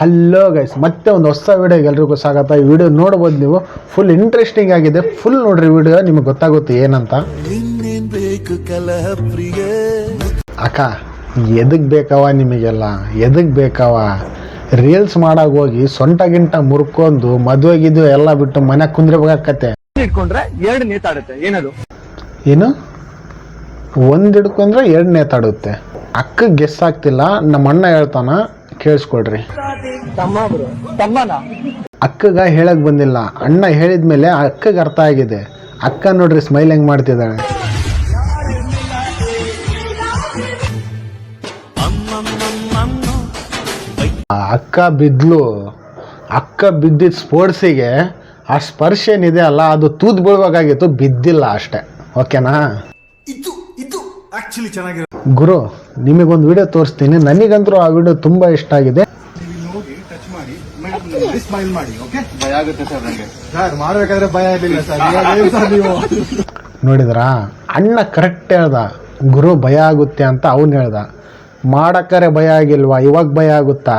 Hello guys, ಮತ್ತೆ ಒಂದು ಹೊಸ ವಿಡಿಯೋಗೆ ಎಲ್ರಿಗೂ ಸ್ವಾಗತ. ಈ ವಿಡಿಯೋ ನೋಡ್ಬೋದು ನೀವು, ಫುಲ್ ಇಂಟ್ರೆಸ್ಟಿಂಗ್ ಆಗಿದೆ. ಫುಲ್ ನೋಡ್ರಿ ವಿಡಿಯೋ, ನಿಮಗೆ ಗೊತ್ತಾಗುತ್ತೆ ಏನಂತ. ಅಕ್ಕ ಎದಕ್ ಬೇಕವ ನಿಮಗೆಲ್ಲ, ಎದಕ್ ಬೇಕವ? ರೀಲ್ಸ್ ಮಾಡಾಗ ಹೋಗಿ ಸೊಂಟ ಗಿಂಟ ಮುರ್ಕೊಂಡು ಮದುವೆಗಿದ್ದು ಎಲ್ಲ ಬಿಟ್ಟು ಮನೆ ಕುಂದ್ರಬೇಕಾಗತ್ತೆ. ಇಟ್ಕೊಂಡ್ರೆ ಎರಡು ನೇತಾಡುತ್ತೆ. ಏನದು? ಏನು ಒಂದ್ ಹಿಡ್ಕೊಂಡ್ರೆ ಎರಡು ನೇತಾಡುತ್ತೆ? ಅಕ್ಕ ಗೆಸ್ ಆಗ್ತಿಲ್ಲ, ನಮ್ಮ ಅಣ್ಣ ಹೇಳ್ತಾನ, ಕೇಳಿಸ್ಕೊಡ್ರಿ. ಅಕ್ಕಗ ಹೇಳಕ್ ಬಂದಿಲ್ಲ, ಅಣ್ಣ ಹೇಳಿದ್ಮೇಲೆ ಅಕ್ಕಗೆ ಅರ್ಥ ಆಗಿದೆ. ಅಕ್ಕ ನೋಡ್ರಿ ಸ್ಮೈಲ್ ಹೆಂಗ್ ಮಾಡ್ತಿದ್ದಾಳೆ. ಅಕ್ಕ ಬಿದ್ಲು. ಅಕ್ಕ ಬಿದ್ದಿದ್ದ ಸ್ಪೋರ್ಟ್ಸಿಗೆ ಆ ಸ್ಪರ್ಶ ಏನಿದೆ ಅಲ್ಲ, ಅದು ತೂದ್ ಬೀಳ್ಬೇಕಾಗಿತ್ತು, ಬಿದ್ದಿಲ್ಲ ಅಷ್ಟೇ. ಓಕೆನಾ? ಗುರು, ನಿಮಗೊಂದು ವಿಡಿಯೋ ತೋರಿಸ್ತೀನಿ. ನನಗಂತೂ ಆ ವಿಡಿಯೋ ತುಂಬಾ ಇಷ್ಟ ಆಗಿದೆ. ನೋಡಿದ್ರಾ, ಅಣ್ಣ ಕರೆಕ್ಟ್ ಹೇಳ್ದ, ಗುರು ಭಯ ಆಗುತ್ತೆ ಅಂತ ಅವನು ಹೇಳ್ದ. ಮಾಡಕ್ಕರೆ ಭಯ ಆಗಿಲ್ವಾ, ಇವಾಗ ಭಯ ಆಗುತ್ತಾ?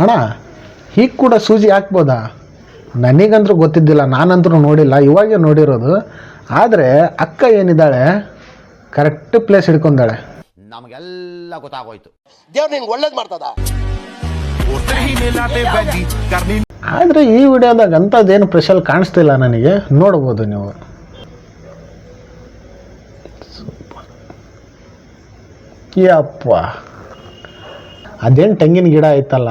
ಅಣ್ಣ ಹೀಗೆ ಕೂಡ ಸೂಜಿ ಹಾಕ್ಬೋದಾ? ನನಗಂತೂ ಗೊತ್ತಿದ್ದಿಲ್ಲ, ನಾನಂತೂ ನೋಡಿಲ್ಲ, ಇವಾಗೇ ನೋಡಿರೋದು. ಆದರೆ ಅಕ್ಕ ಏನಿದ್ದಾಳೆ, ಕರೆಕ್ಟ್ ಪ್ಲೇಸ್ ಹಿಡ್ಕೊಂಡಾಳೆ. ನಮಗೆಲ್ಲ ಗೊತ್ತಾಗೋಯ್ತು. ದೇವ್ರು ನಿಂಗೆ ಒಳ್ಳೇದು ಮಾಡ್ತದ. ಆದರೆ ಈ ವಿಡಿಯೋದಾಗ ಅಂಥದ್ದೇನು ಸ್ಪೆಷಲ್ ಕಾಣಿಸ್ತಿಲ್ಲ ನನಗೆ. ನೋಡ್ಬೋದು ನೀವು. ಯಪ್ಪ, ಅದೇನು ತೆಂಗಿನ ಗಿಡ ಐತಲ್ಲ,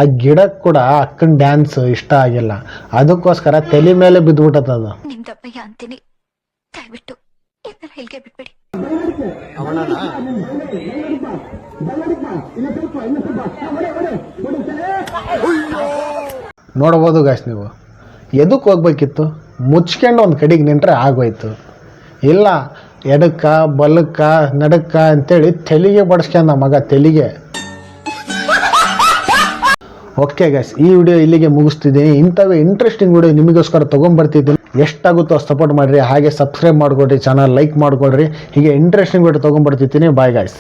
ಆ ಗಿಡಕ್ಕೆ ಕೂಡ ಅಕ್ಕನ ಡ್ಯಾನ್ಸ್ ಇಷ್ಟ ಆಗಿಲ್ಲ. ಅದಕ್ಕೋಸ್ಕರ ತಲೆ ಮೇಲೆ ಬಿದ್ದುಬಿಟ್ಟದದು. ನಿಮ್ದಪ್ಪಯ್ಯ ಅಂತೀನಿ, ದಯವಿಟ್ಟು ಇದನ್ನ ಹೇಳಿಕೆ ಬಿಟ್ಬಿಡಿ. ನೋಡ್ಬೋದು ಗಾಯ್ಸ್ ನೀವು. ಎದಕ್ಕೆ ಹೋಗ್ಬೇಕಿತ್ತು? ಮುಚ್ಕೊಂಡು ಒಂದು ಕಡೆಗೆ ನಿಂಟ್ರೆ ಆಗೋಯ್ತು. ಇಲ್ಲ ಎಡಕ್ಕ ಬಲಕ್ಕ ನಡಕ್ಕ ಅಂತೇಳಿ ತೆಲಿಗೆ ಬಡಿಸ್ಕೊಂಡ ಮಗ, ತೆಲಿಗೆ. ಓಕೆ ಗೈಸ್, ಈ ವಿಡಿಯೋ ಇಲ್ಲಿಗೆ ಮುಗಿಸ್ತಿದ್ದೀನಿ. ಇಂಥವೇ ಇಂಟ್ರೆಸ್ಟಿಂಗ್ ವಿಡಿಯೋ ನಿಮಗೋಸ್ಕರ ತೊಗೊಂಡ್ಬರ್ತಿದ್ದೀನಿ. ಎಷ್ಟಾಗುತ್ತೋ ಸಪೋರ್ಟ್ ಮಾಡಿರಿ, ಹಾಗೆ ಸಬ್ಸ್ಕ್ರೈಬ್ ಮಾಡ್ಕೊಡ್ರಿ, ಚಾನಲ್ ಲೈಕ್ ಮಾಡ್ಕೊಡ್ರಿ. ಹೀಗೆ ಇಂಟ್ರೆಸ್ಟಿಂಗ್ ವಿಡಿಯೋ ತೊಗೊಂಡ್ಬರ್ತಿದ್ದೀನಿ. Bye guys.